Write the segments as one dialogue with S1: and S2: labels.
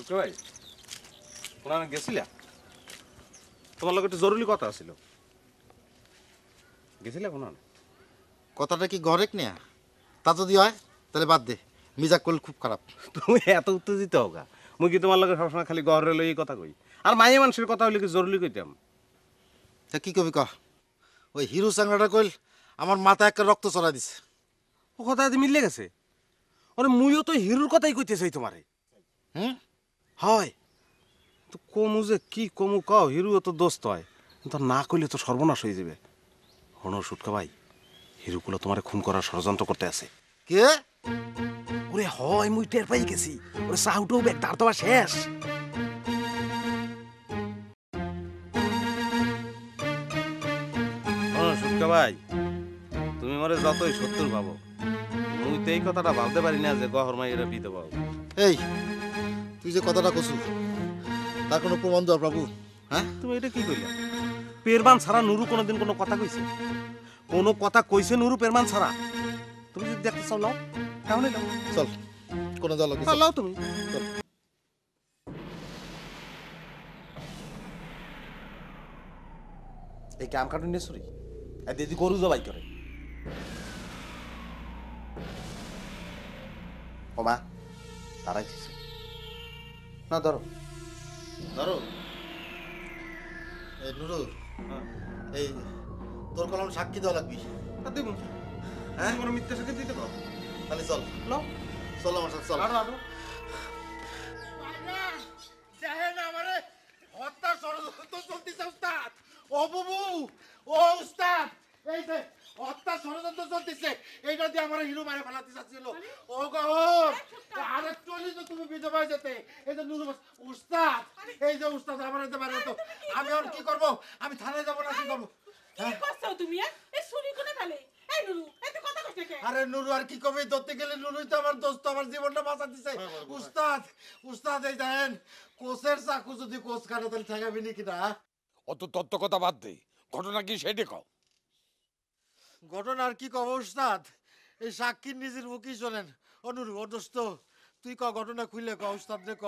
S1: শুক্র ভাই ওনারা গেছিলা? তোমার লোক একটু জরুরি কথা ছিল, গেছিলা কোন?
S2: কথাটা কি গরেক নেয়া? তা যদি হয় তাহলে বাদ দে, মিজাক করলে খুব খারাপ।
S1: তুমি এত উত্তেজিত হোক, মুই কি তোমার লোকের সবসময় খালি গড়ে লই এই কথা কই? আর মাইয়া মানুষের কথা হইলে কি জরুরি কইতাম?
S2: তা কি কবি কহ? ওই হিরো চাংড়াটা কইল আমার মাথা একটা রক্ত চড়া দিছে।
S1: ও কথা মিললে গেছে। ওরে মুইও তো হিরোর কথাই কইতে চাই তোমারে।
S2: হুম?
S1: হয় তো কমু যে কি কমু কও, হিরো তো দোস্ত হয়, কিন্তু না কইলে তো সর্বনাশ হয়ে যাবে। হনো সুটকা ভাই, হিরোগুলো তোমারে খুন করার ষড়যন্ত্র করতে আছে।
S2: কে?
S1: ওরে হয় মুই টের পাই গেছি। ওরে সাউটাও ব্যাগ তার তো শেষ। সুটকা ভাই, তুমি মরে যতই সত্তর ভাবো, মুই তো এই কথাটা ভাবতে পারি না যে গহর মাইয়েরা বিধে পাবো।
S2: এই তুই যে কথাটা কছু, তার কোনো প্রমাণ দাও প্রভু? হ্যাঁ,
S1: তুমি এটা কি কইলা? পেরমান ছাড়া নুরু কোনোদিন কোনো কথা কইছে? কোনো কথা কইছে নুরু পেরমান ছাড়া? তুমি যদি দেখতে চাও লাও, তাহলে লাও।
S2: চল কোনো দল
S1: লাও তুমি। এই কাম কাটুন নিয়ে সরি আর দিদি গরু জবাই করে। ও মা তারাই দিছে না, ধরো
S2: ধরো। এই নুরু, এই তোর কলম সাক্ষী দেওয়া লাগবি।
S1: দেবো। হ্যাঁ কোনো মিথ্যা সাথে দিতে পারো?
S2: তাহলে চল
S1: লাও
S2: চল আমার সাথে চল।
S1: আরো আরো
S2: হত্যার ষড়যন্ত্র চলতেছে উস্তাদ। ও বাবু, ও উস্তাদ, এই যে হত্যার ষড়যন্ত্র চলতেছে, এইটা দিয়ে আমার হিরো মারে ফেলাতে চাচ্ছিল। ও গহর, আরে চলি তো তুমি বিধবা যেতে। এই যে নুরু উস্তাদ, এই যে উস্তাদ আমার এতে মারে তো। আমি আর কি করব? আমি থানায় যাব না, কি করব?
S3: কি করছো তুমি? এই চুরি করে ফেলে। এই নুরু, এত কথা কইছ কে?
S2: আরে নুরু আর কি কবে ধরতে গেলে, নুরুই তো আমার দোস্ত, আমার জীবনটা বাঁচা দিছে। উস্তাদ, উস্তাদ এই দেখেন, কোচের চাকু যদি কোচ কাটে তাহলে ঠেকাবি নাকি না?
S4: অত তত্ত্ব কথা বাদ দে, ঘটনা কি সেটা কও।
S2: ঘটনা আর কি কব উস্তাদ, এই সাক্ষীর নিজের মুখেই শোনেন। অনুরু ও দোস্ত, তুই ক ঘটনা খুলে ক উস্তাদ রে ক।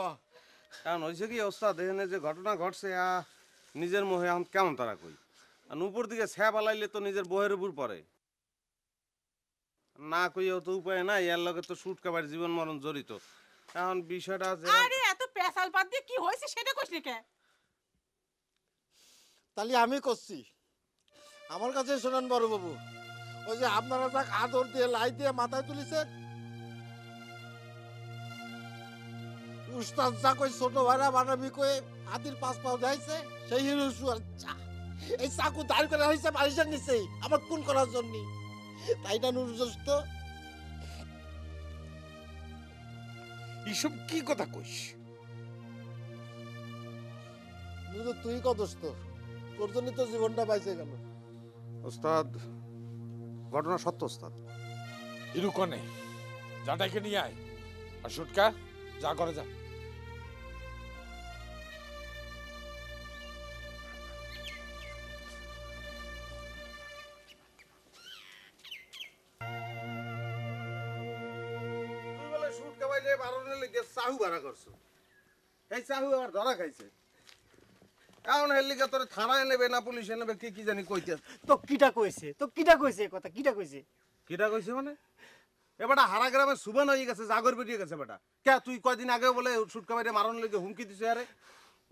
S1: কারণ হয়েছে কি ওস্তাদ, এখানে যে ঘটনা ঘটছে নিজের মোহে এখন কেমন তারা কই, আর উপর দিকে ছ্যা পালাইলে তো নিজের বইয়ের উপর পড়ে না, কইও তো উপায় নাই। এর লগে তো সুটকাবার জীবন মরণ জড়িত। এখন বিষয়টা আছে।
S3: আরে এত পেশাল বাদ দিয়ে কি হইছে সেটা কইছ কে?
S2: তাহলে আমি করছি, আমার কাছে শোনান বড় বাবু। ওই যে আপনারা যাক আদর দিয়ে লাই দিয়ে মাথায় তুলিছেন, উস্তাদ যা কই ছোট ভাইরা বানাবি কই হাতির পাঁচ পাও যাইছে, সেই হিরো এই চাকু দাঁড় করে হয়েছে বালিশের নিচেই আমার খুন করার জন্য। তাই না নুরু দোস্ত?
S4: এসব কি কথা কইস?
S2: নুরু তুই ক দোস্ত, তোর জন্য তো জীবনটা বাইচে গেল।
S1: ওস্তাদ ঘটনা সত্য ওস্তাদ।
S4: হিরু কনে যাটাকে নিয়ে আয়, আর সুটকা যা করে যা।
S1: তুই বলে সুটকা বাইলে বারণের লিগে চাহু ভাড়া করছো, এই চাহু আবার ধরা খাইছে। এখন এর লিগে তোর থানায় নেবে না পুলিশে নেবে কি কি জানি কইতে।
S5: তো কিটা কইছে, তো কিটা কইছে কথা, কিটা কইছে?
S1: কিটা কইছে মানে? এবারটা হারা গ্রামে সুবান হয়ে গেছে, জাগর বেরিয়ে গেছে বেটা। কে তুই কয়দিন আগে বলে সুটকা বাইরে মারণ লেগে হুমকি দিছে? আরে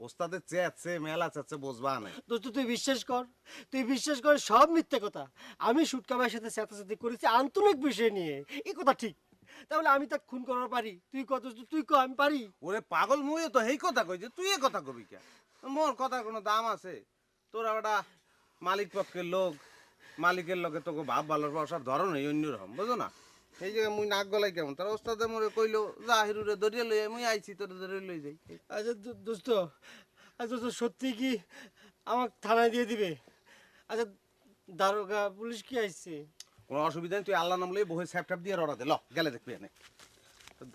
S1: ওস্তাদের চেচ্ছে মেলা চেচ্ছে বুঝবা না।
S5: দোস্ত তুই বিশ্বাস কর, তুই বিশ্বাস কর, সব মিথ্যে কথা। আমি সুটকা ভাইয়ের সাথে চেঁচাচেঁচি করেছি আন্তরিক বিষয় নিয়ে, এই কথা ঠিক। তাহলে আমি তাকে খুন করার পারি? তুই কত, তুই ক আমি পারি?
S1: ওরে পাগল, মুয়ে তো এই কথা কইছে, তুই এ কথা কবি কে? মোর কথার কোনো দাম আছে? তোরা বেটা মালিক পক্ষের লোক, মালিকের লোকে তোকে ভাব ভালোর বসার ধরন এই অন্যরকম, বুঝো না? এই জায়গায় মুই নাক গলাই কেমন, তার ওস্তাদে মোরে কইলো যা হিরুরে ধরিয়ে লই, মুই আইছি তোরে ধরে লই যাই।
S5: আচ্ছা দোস্ত, আচ্ছা দোস্ত সত্যি কি আমাকে থানায় দিয়ে দিবে? আচ্ছা দারোগা পুলিশ কি আসছে?
S1: কোনো অসুবিধা নেই, তুই আল্লাহ নাম লই বহে স্যাপ ট্যাপ দিয়ে রড়া দে, ল গেলে দেখবি এনে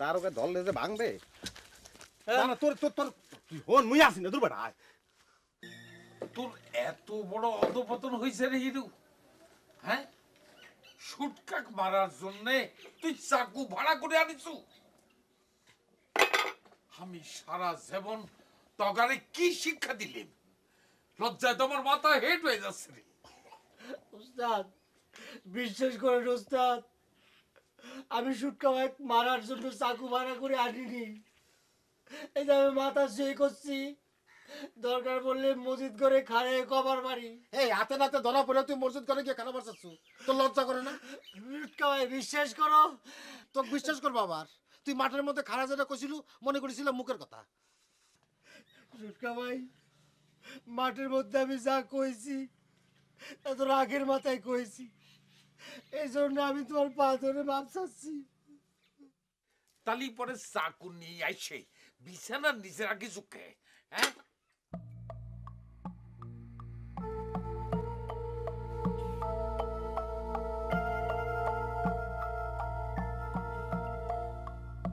S1: দারোগা ধরলে যে ভাঙবে। না না, তোর তোর তোর তুই হন, মুই আসি না, দূর বেটা আয়।
S4: তোর এত বড় অধপতন হয়েছে রে হিরু, হ্যাঁ? সুটকাক মারার জন্য তুই চাকু ভাড়া করে আনিছু? আমি সারা জীবন তগারে কি শিক্ষা দিলাম, লজ্জায় তোমার মাথা হেট হয়ে যাচ্ছে রে।
S5: উস্তাদ বিশ্বাস করেন উস্তাদ, আমি সুটকা ভাই মারার জন্য চাকু ভাড়া করে আনিনি। এই যে আমি মাথা শুয়ে করছি, দরকার পড়লে মসজিদ করে খাড়ে কবার মারি।
S2: এই হাতে নাতে ধরা পড়ে তুই মসজিদ করে গিয়ে খারাপ বাঁচাচ্ছ, তোর লজ্জা করে না?
S5: সুটকা ভাই বিশ্বাস করো।
S2: তোকে বিশ্বাস করবো আবার? তুই মাঠের মধ্যে খাড়া যেটা কইছিলু মনে করেছিলাম মুখের কথা।
S5: সুটকা ভাই মাঠের মধ্যে আমি যা কইছি তা তো রাগের মাথায় কইছি, এই জন্য আমি তোমার পা ধরে মাপ চাচ্ছি।
S4: তালি পরে চাকু নিয়ে আইসে বিছানার নিচে রাখি চুকে, হ্যাঁ?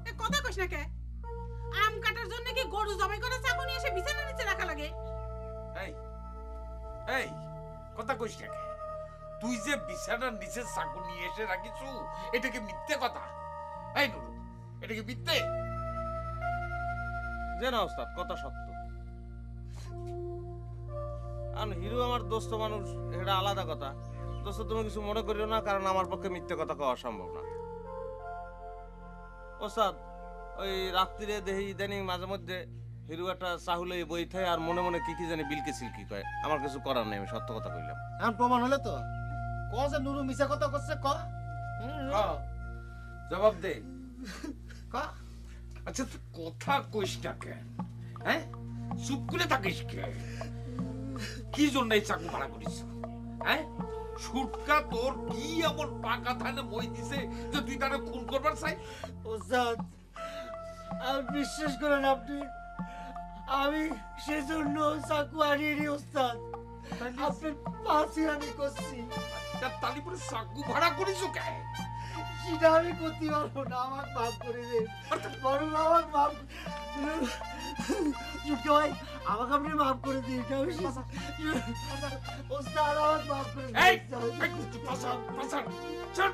S3: এ কথা কইস না কে? আম কাটার জন্য কি গরু জবাই করে চাকু নিয়ে এসে বিছানার নিচে রাখা লাগে?
S4: এই এই কথা কইস না কে? তুই যে বিছানার নিচে চাকু নিয়ে এসে রাখিছু, এটা কি মিথ্যে কথা? এই নুরু, এটা কি মিথ্যে?
S1: যে না ওস্তাদ, কথা সত্য। আর হিরো আমার দোস্ত মানুষ, এটা আলাদা কথা। দোস্ত তুমি কিছু মনে করিও না, কারণ আমার পক্ষে মিথ্যে কথা কওয়া সম্ভব না। ওস্তাদ ওই রাত্রিরে দেখি ইদানিং মাঝে মধ্যে হিরো একটা চাহুলে বই থাকে আর মনে মনে কি কি জানি বিলকে সিলকি কয়। আমার কিছু করার নেই, আমি সত্য কথা কইলাম।
S2: এখন প্রমাণ হলে তো ক যে নুরু মিছা কথা করছে, ক
S4: ক, জবাব দে।
S2: ক।
S4: আচ্ছা তুই কথা কইস না কেন? হ্যাঁ, চুপ করে থাকিস কে? কি জন্য এই চাকু ভাড়া করিস? হ্যাঁ, সুটকা তোর কি এমন পাকা থানে মই দিছে যে তুই তারে খুন করবার চাই?
S5: ওস্তাদ আর বিশ্বাস করেন আপনি, আমি সেজন্য চাকু আনিনি ওস্তাদ, আপনার পাশে আমি করছি।
S4: তার তালি পরে চাকু ভাড়া করিস কে?
S5: সেটা আমি করতে পারবো না, আমাকে মাফ করে দেন। বড় আমাকে মাফ, সুটকা ভাই আমাকে আপনি মাফ করে দিন। ওস্তাদ আমাকে মাফ করে
S4: এই,
S5: দিন।
S4: এই, তুই পাশা, পাশা, ছাড়।